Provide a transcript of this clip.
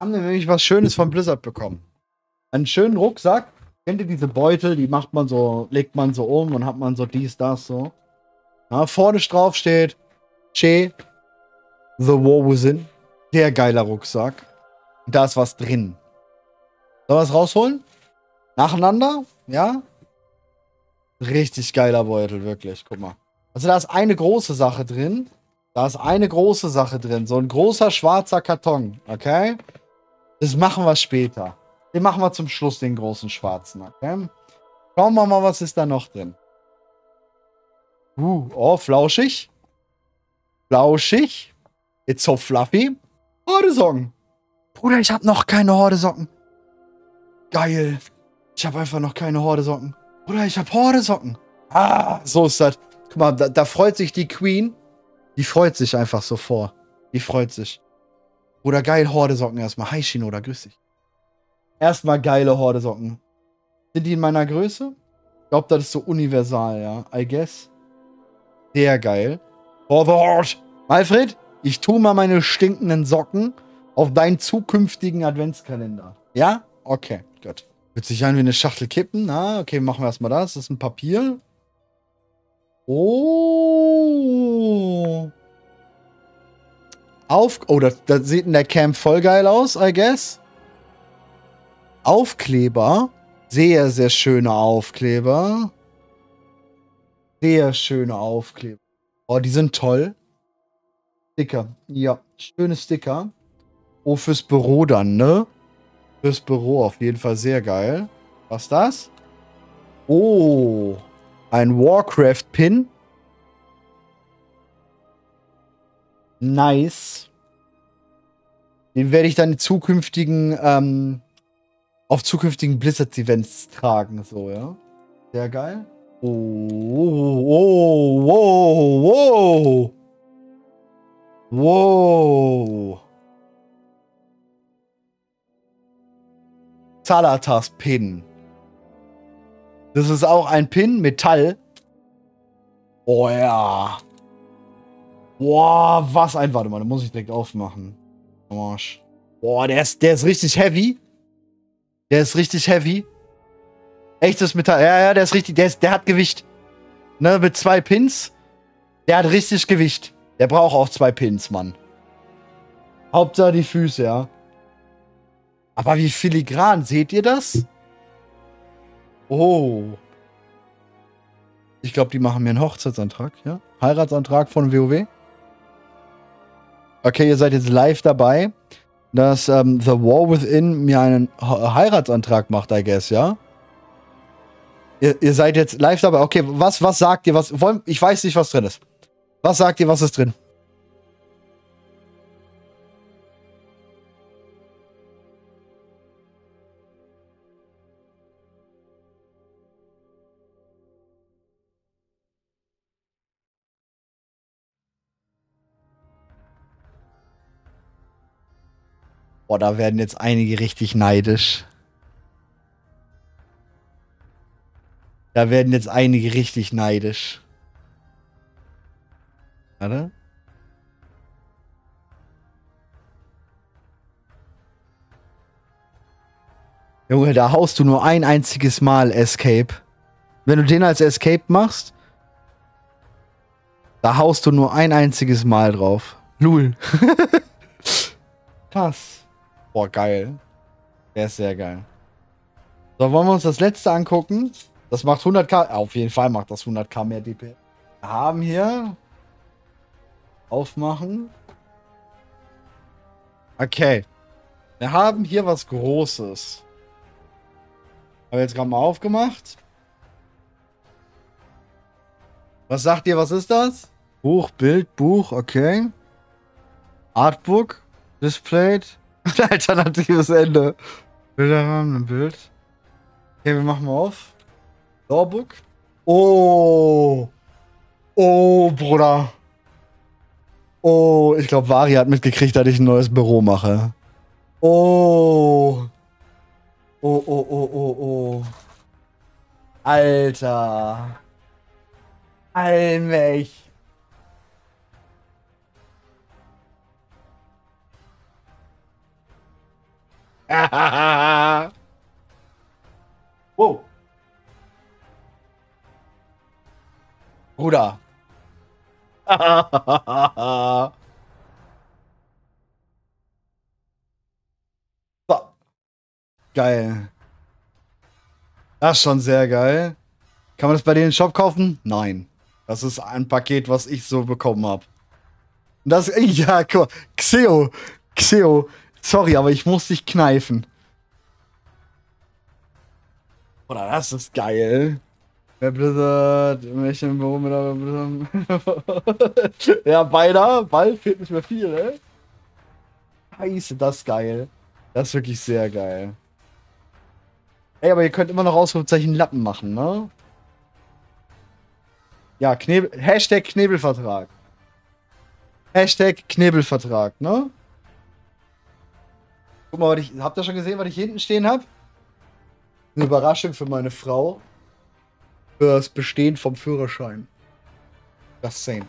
Haben wir nämlich was Schönes von Blizzard bekommen. Einen schönen Rucksack. Kennt ihr diese Beutel? Die macht man so, legt man so um und hat man so dies, das, so. Ja, vorne drauf steht Che, The War Within. Sehr geiler Rucksack. Da ist was drin. Sollen wir es rausholen? Nacheinander? Ja? Richtig geiler Beutel, wirklich. Guck mal. Also da ist eine große Sache drin. Da ist eine große Sache drin. So ein großer schwarzer Karton. Okay? Das machen wir später. Den machen wir zum Schluss, den großen schwarzen. Okay? Schauen wir mal, was ist da noch drin. Oh, flauschig. Flauschig. It's so fluffy. Hordesocken. Bruder, ich habe noch keine Hordesocken. Geil. Ich habe einfach noch keine Hordesocken. Bruder, ich habe Hordesocken. Ah, so ist das. Guck mal, da freut sich die Queen. Die freut sich einfach so vor. Die freut sich. Bruder, geil, Hordesocken erstmal. Hi, Shinoda, grüß dich. Erstmal geile Hordesocken. Sind die in meiner Größe? Ich glaube, das ist so universal, ja. I guess. Sehr geil. For the Horde. Alfred, ich tue mal meine stinkenden Socken auf deinen zukünftigen Adventskalender. Ja? Okay, gut. Wird sich an wie eine Schachtel kippen. Na, okay, machen wir erstmal das. Das ist ein Papier. Oh. Oh, das sieht in der Cam voll geil aus, I guess. Aufkleber. Sehr, sehr schöne Aufkleber. Sehr schöne Aufkleber. Oh, die sind toll. Sticker. Ja, schöne Sticker. Oh, fürs Büro dann, ne? Fürs Büro auf jeden Fall sehr geil. Was ist das? Oh, ein Warcraft-Pin. Nice. Den werde ich dann in zukünftigen, auf zukünftigen Blizzard-Events tragen, so, ja. Sehr geil. Oh, wow, wow. Wow. Zalatas Pin. Das ist auch ein Pin, Metall. Oh ja. Boah, was ein. Warte mal, da muss ich direkt aufmachen. Arsch. Boah, der ist richtig heavy. Der ist richtig heavy. Echtes Metall. Ja, der ist richtig. Der hat Gewicht. Ne, mit 2 Pins. Der hat richtig Gewicht. Der braucht auch 2 Pins, Mann. Hauptsache die Füße, ja. Aber wie filigran, seht ihr das? Oh. Ich glaube, die machen mir einen Hochzeitsantrag, ja? Heiratsantrag von WoW. Okay, ihr seid jetzt live dabei, dass The War Within mir einen Heiratsantrag macht, I guess, ja? Ihr seid jetzt live dabei. Okay, was sagt ihr? Ich weiß nicht, was drin ist. Was sagt ihr, was ist drin? Boah, da werden jetzt einige richtig neidisch. Da werden jetzt einige richtig neidisch. Warte. Junge, da haust du nur ein einziges Mal Escape. Wenn du den als Escape machst, da haust du nur ein einziges Mal drauf. Lul. Krass. Boah, geil. Der ist sehr geil. So, wollen wir uns das letzte angucken? Das macht 100k. Auf jeden Fall macht das 100k mehr DP. Wir haben hier. Aufmachen. Okay. Wir haben hier was Großes. Habe jetzt gerade mal aufgemacht. Was sagt ihr, was ist das? Buch, Bild, Buch, okay. Artbook, Displayed. Alternatives Ende. Bilderrahmen, ein Bild. Okay, wir machen mal auf. Lawbook. Oh. Oh, Bruder. Oh, ich glaube, Vari hat mitgekriegt, dass ich ein neues Büro mache. Oh. Oh, oh, oh, oh, oh. Alter. Allmächtig. Wow. Bruder. So. Geil. Das ist schon sehr geil. Kann man das bei denen im Shop kaufen? Nein. Das ist ein Paket, was ich so bekommen habe. Das, ja, guck mal. Xeo. Sorry, aber ich muss dich kneifen. Oder das ist geil. Wer Blizzard, welchen Büro mit Blizzard. Ja, beinahe. Bald fehlt nicht mehr viel, ne? Scheiße, das ist geil. Das ist wirklich sehr geil. Ey, aber ihr könnt immer noch Ausrufezeichen Lappen machen, ne? Ja, Hashtag Knebelvertrag. Hashtag Knebelvertrag, ne? Guck mal, habt ihr schon gesehen, was ich hier hinten stehen habe? Eine Überraschung für meine Frau. Für das Bestehen vom Führerschein. Das sehen.